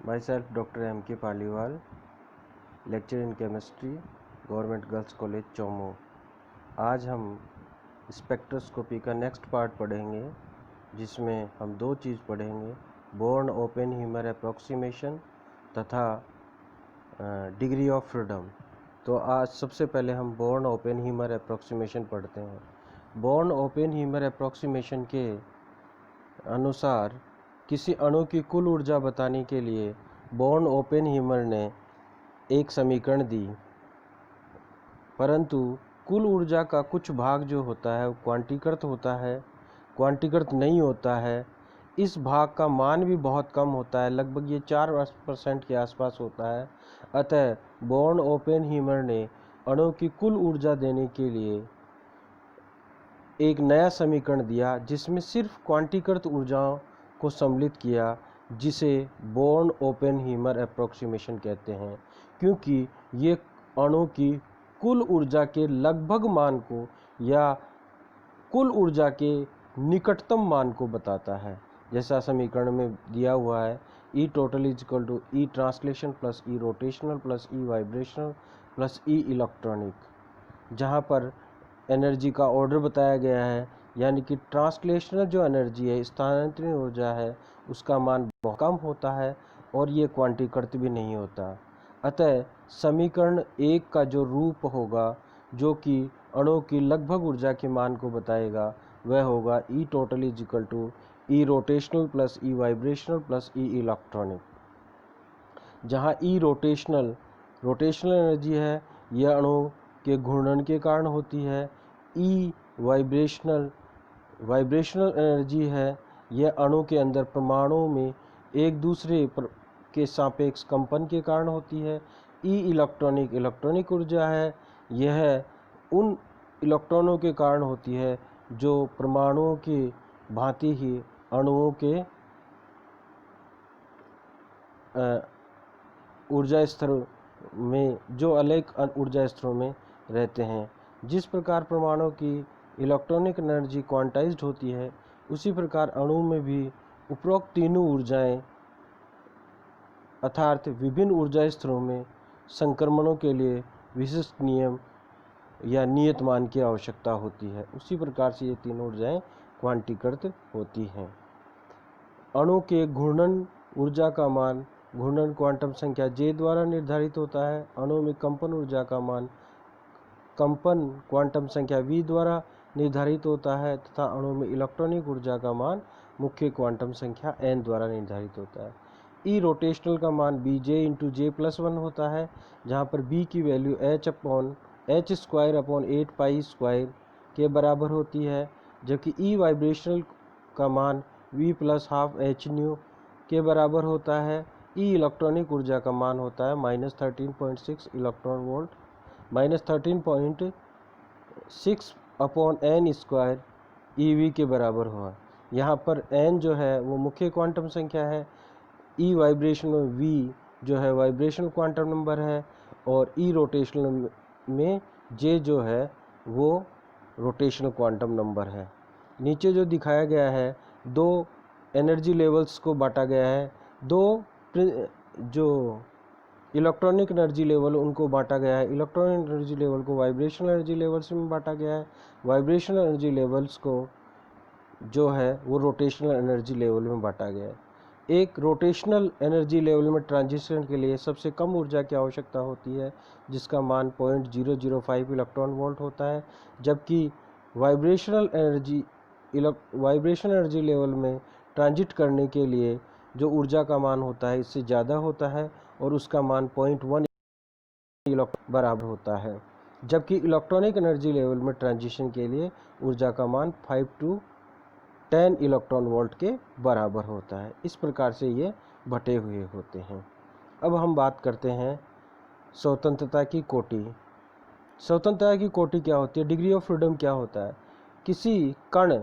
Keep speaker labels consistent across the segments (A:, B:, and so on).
A: Myself Dr. M.K. Paliwal, lecture in chemistry, government girls college Chomu. आज हम spectroscopy का next part पढ़ेंगे, जिसमें हम दो चीज़ पढ़ेंगे, बोर्न ओपन ह्यूमर अप्रॉक्सीमेशन तथा डिग्री ऑफ फ्रीडम। तो आज सबसे पहले हम बोर्न ओपन ह्यूमर अप्रॉक्सीमेशन पढ़ते हैं। बोर्न ओपन ह्यूमर अप्रॉक्सीमेशन के अनुसार किसी अणु की कुल ऊर्जा बताने के लिए बोर्न ओपन ह्यूमर ने एक समीकरण दी, परंतु कुल ऊर्जा का कुछ भाग जो होता है वो क्वांटीकृत होता है, क्वांटीकृत नहीं होता है। इस भाग का मान भी बहुत कम होता है, लगभग ये 4% के आसपास होता है। अतः बोर्न ओपन ह्यूमर ने अणु की कुल ऊर्जा देने के लिए एक नया समीकरण दिया, जिसमें सिर्फ क्वांटीकृत ऊर्जाओं को सम्मिलित किया, जिसे बोर्न ओपन ह्यूमर अप्रॉक्सीमेशन कहते हैं, क्योंकि ये अणु की कुल ऊर्जा के लगभग मान को या कुल ऊर्जा के निकटतम मान को बताता है। जैसा समीकरण में दिया हुआ है, E total is equal to E translation plus E rotational plus E vibrational plus E electronic, जहाँ पर एनर्जी का ऑर्डर बताया गया है, यानी कि ट्रांसलेशनल जो एनर्जी है, स्थानांतरित ऊर्जा है, उसका मान बहुत कम होता है और ये क्वांटीकृत भी नहीं होता। अतः समीकरण एक का जो रूप होगा, जो कि अणु की लगभग ऊर्जा के मान को बताएगा, वह होगा E total is equal to E rotational plus E vibrational plus E electronic, जहाँ ई रोटेशनल एनर्जी है, यह अणु के घूर्णन के कारण होती है। ई वाइब्रेशनल एनर्जी है, यह अणु के अंदर परमाणुओं में एक दूसरे के सापेक्ष कंपन के कारण होती है। ई इलेक्ट्रॉनिक ऊर्जा है, यह उन इलेक्ट्रॉनों के कारण होती है जो परमाणुओं की भांति ही अणुओं के ऊर्जा स्तर में, जो अलग ऊर्जा स्तरों में रहते हैं। जिस प्रकार परमाणु की इलेक्ट्रॉनिक एनर्जी क्वांटाइज्ड होती है, उसी प्रकार अणु में भी उपरोक्त तीनों ऊर्जाएं अर्थात विभिन्न ऊर्जा स्तरों में संक्रमणों के लिए विशिष्ट नियम या नियत मान की आवश्यकता होती है। उसी प्रकार से ये तीनों ऊर्जाएं क्वांटीकृत होती हैं। अणु के घूर्णन ऊर्जा का मान घूर्णन क्वांटम संख्या J द्वारा निर्धारित होता है। अणु में कंपन ऊर्जा का मान कंपन क्वांटम संख्या V द्वारा निर्धारित होता है, तथा अणु में इलेक्ट्रॉनिक ऊर्जा का मान मुख्य क्वांटम संख्या N द्वारा निर्धारित होता है। ई रोटेशनल का मान Bj इंटू J+1 होता है, जहाँ पर B की value h square upon 8 pi square के बराबर होती है, जबकि ई वाइब्रेशनल का मान V plus half h new के बराबर होता है। ई इलेक्ट्रॉनिक ऊर्जा का मान होता है -13.6 electron volt, -13.6 upon n square EV के बराबर हुआ। यहाँ पर n जो है वो मुख्य क्वांटम संख्या है, ई वाइब्रेशनल V जो है वाइब्रेशनल क्वांटम नंबर है, और ई रोटेशनल में J जो है वो रोटेशनल क्वांटम नंबर है। नीचे जो दिखाया गया है, दो एनर्जी लेवल्स को बांटा गया है, दो जो इलेक्ट्रॉनिक एनर्जी लेवल उनको बांटा गया है। इलेक्ट्रॉनिक एनर्जी लेवल को वाइब्रेशनल एनर्जी लेवल्स में बांटा गया है, वाइब्रेशनल एनर्जी लेवल्स को जो है वो रोटेशनल एनर्जी लेवल में बांटा गया है। एक रोटेशनल एनर्जी लेवल में ट्रांजिशन के लिए सबसे कम ऊर्जा की आवश्यकता होती है, जिसका मान 0.005 इलेक्ट्रॉन वोल्ट होता है, जबकि वाइब्रेशनल एनर्जी लेवल में ट्रांजिट करने के लिए जो ऊर्जा का मान होता है इससे ज़्यादा होता है, और उसका मान 0.1 इलेक्ट्रॉन बराबर होता है, जबकि इलेक्ट्रॉनिक एनर्जी लेवल में ट्रांजिशन के लिए ऊर्जा का मान 5 to 10 इलेक्ट्रॉन वोल्ट के बराबर होता है। इस प्रकार से ये बटे हुए होते हैं। अब हम बात करते हैं स्वतंत्रता की कोटि। स्वतंत्रता की कोटि क्या होती है? डिग्री ऑफ फ्रीडम क्या होता है? किसी कण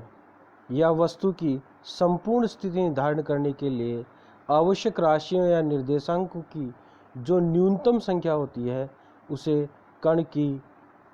A: या वस्तु की संपूर्ण स्थिति निर्धारण करने के लिए आवश्यक राशियों या निर्देशांकों की जो न्यूनतम संख्या होती है, उसे कण की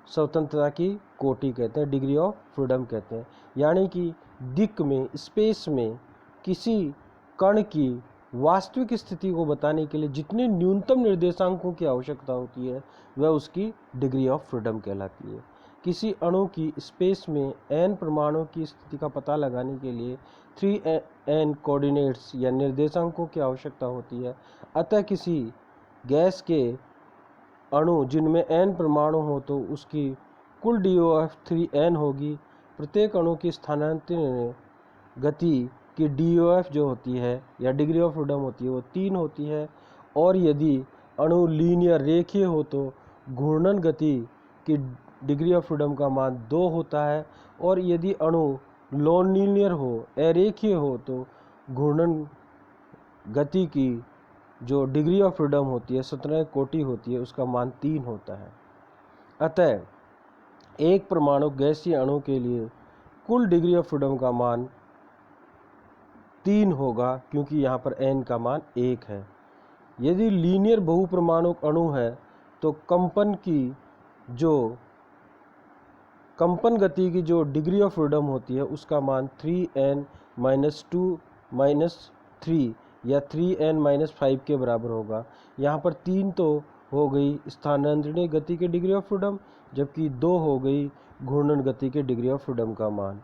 A: स्वतंत्रता की कोटि कहते हैं, डिग्री ऑफ फ्रीडम कहते हैं। यानी कि दिक् में, स्पेस में किसी कण की वास्तविक स्थिति को बताने के लिए जितने न्यूनतम निर्देशांकों की आवश्यकता होती है वह उसकी डिग्री ऑफ फ्रीडम कहलाती है। किसी अणु की स्पेस में n परमाणु की स्थिति का पता लगाने के लिए 3n कोऑर्डिनेट्स या निर्देशांकों की आवश्यकता होती है। अतः किसी गैस के अणु जिनमें n परमाणु हो तो उसकी कुल DOF 3n होगी। प्रत्येक अणु की स्थानांतरण गति की DOF जो होती है या डिग्री ऑफ फ्रीडम होती है वो 3 होती है। और यदि अणु लीनियर रेखीय हो तो घूर्णन गति की डिग्री ऑफ फ्रीडम का मान 2 होता है। और यदि अणु नॉन लीनियर हो, अरेखीय हो, तो घूर्णन गति की जो डिग्री ऑफ फ्रीडम होती है, स्वतंत्र कोटि होती है, उसका मान 3 होता है। अतः एक परमाणु गैसीय अणु के लिए कुल डिग्री ऑफ फ्रीडम का मान 3 होगा, क्योंकि यहाँ पर n का मान 1 है। यदि लीनियर बहुपरमाणु अणु है तो कंपन गति की जो डिग्री ऑफ फ्रीडम होती है उसका मान 3n-2-3 या 3n-5 के बराबर होगा। यहाँ पर 3 तो हो गई स्थानांतरणीय गति की डिग्री ऑफ फ्रीडम, जबकि 2 हो गई घूर्णन गति की डिग्री ऑफ फ्रीडम का मान।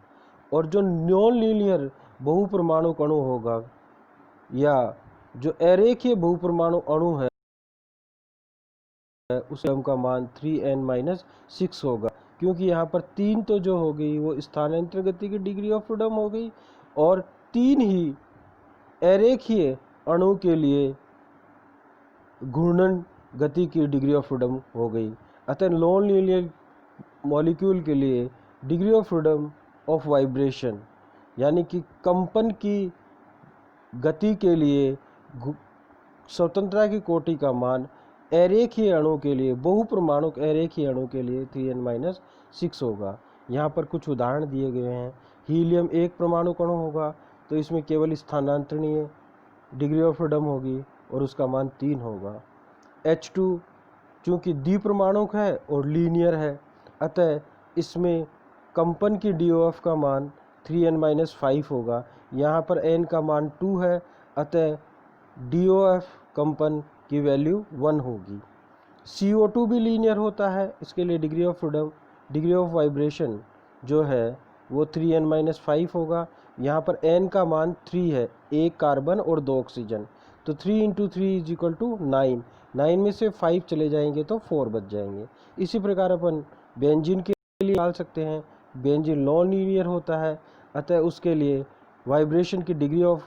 A: और जो नॉन लीनियर बहुपरमाणु अणु होगा या जो अरेखीय बहुपरमाणु अणु है उस का मान 3n-6 होगा, क्योंकि यहाँ पर 3 तो जो हो गई वो स्थानांतरण गति की डिग्री ऑफ फ्रीडम हो गई और 3 ही अरेखीय अणु के लिए घूर्णन गति की डिग्री ऑफ फ्रीडम हो गई। अतः नॉन लीनियर मॉलिक्यूल के लिए degree of freedom of vibration यानी कि कंपन की गति के लिए स्वतंत्रता की कोटि का मान अरेखीय अणु के लिए, बहुपरमाणु अरेखीय अणु के लिए 3n-6 होगा। यहाँ पर कुछ उदाहरण दिए गए हैं। हीलियम एक परमाणु अणु होगा तो इसमें केवल स्थानांतरणीय डिग्री ऑफ फ्रीडम होगी और उसका मान 3 होगा। H2 चूँकि द्विपरमाणुक है और लीनियर है, अतः इसमें कंपन की DOF का मान 3n-5 होगा। यहाँ पर n का मान 2 है, अतः DOF कंपन की वैल्यू 1 होगी। CO2 भी लीनियर होता है, इसके लिए degree of freedom, degree of vibration जो है वो 3n-5 होगा। यहाँ पर n का मान 3 है, 1 कार्बन और 2 ऑक्सीजन, तो 3 × 3 = 9। 9 में से 5 चले जाएंगे तो 4 बच जाएंगे। इसी प्रकार अपन बेंजीन के लिए डाल सकते हैं। बेंजीन नॉन लीनियर होता है, अतः उसके लिए वाइब्रेशन की डिग्री ऑफ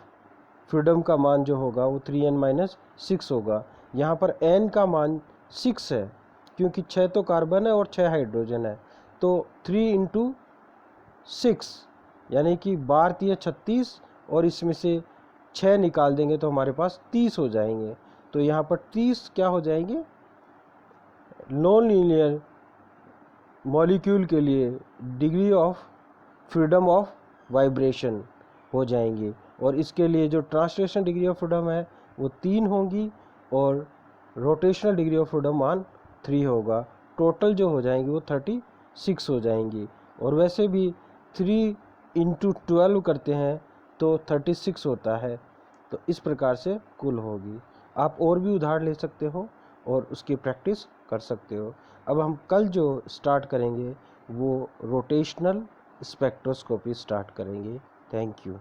A: फ्रीडम का मान जो होगा वो 3n-6 होगा। यहाँ पर n का मान 6 है, क्योंकि 6 तो कार्बन है और 6 हाइड्रोजन है, तो 3 × 6 यानी कि 12×36 और इसमें से 6 निकाल देंगे तो हमारे पास 30 हो जाएंगे। तो यहाँ पर 30 क्या हो जाएंगे, नॉन लीनियर मॉलिक्यूल के लिए degree of freedom of vibration हो जाएंगे। और इसके लिए जो ट्रांसलेशन डिग्री ऑफ फ्रीडम है वो 3 होंगी और रोटेशनल डिग्री ऑफ फ्रीडम मान 3 होगा। टोटल जो हो जाएंगी वो 36 हो जाएंगी। और वैसे भी 3 × 12 करते हैं तो 36 होता है। तो इस प्रकार से कुल होगी। आप और भी उदाहरण ले सकते हो और उसकी प्रैक्टिस कर सकते हो। अब हम कल जो स्टार्ट करेंगे वो रोटेशनल स्पेक्ट्रोस्कोपी स्टार्ट करेंगे। Thank you.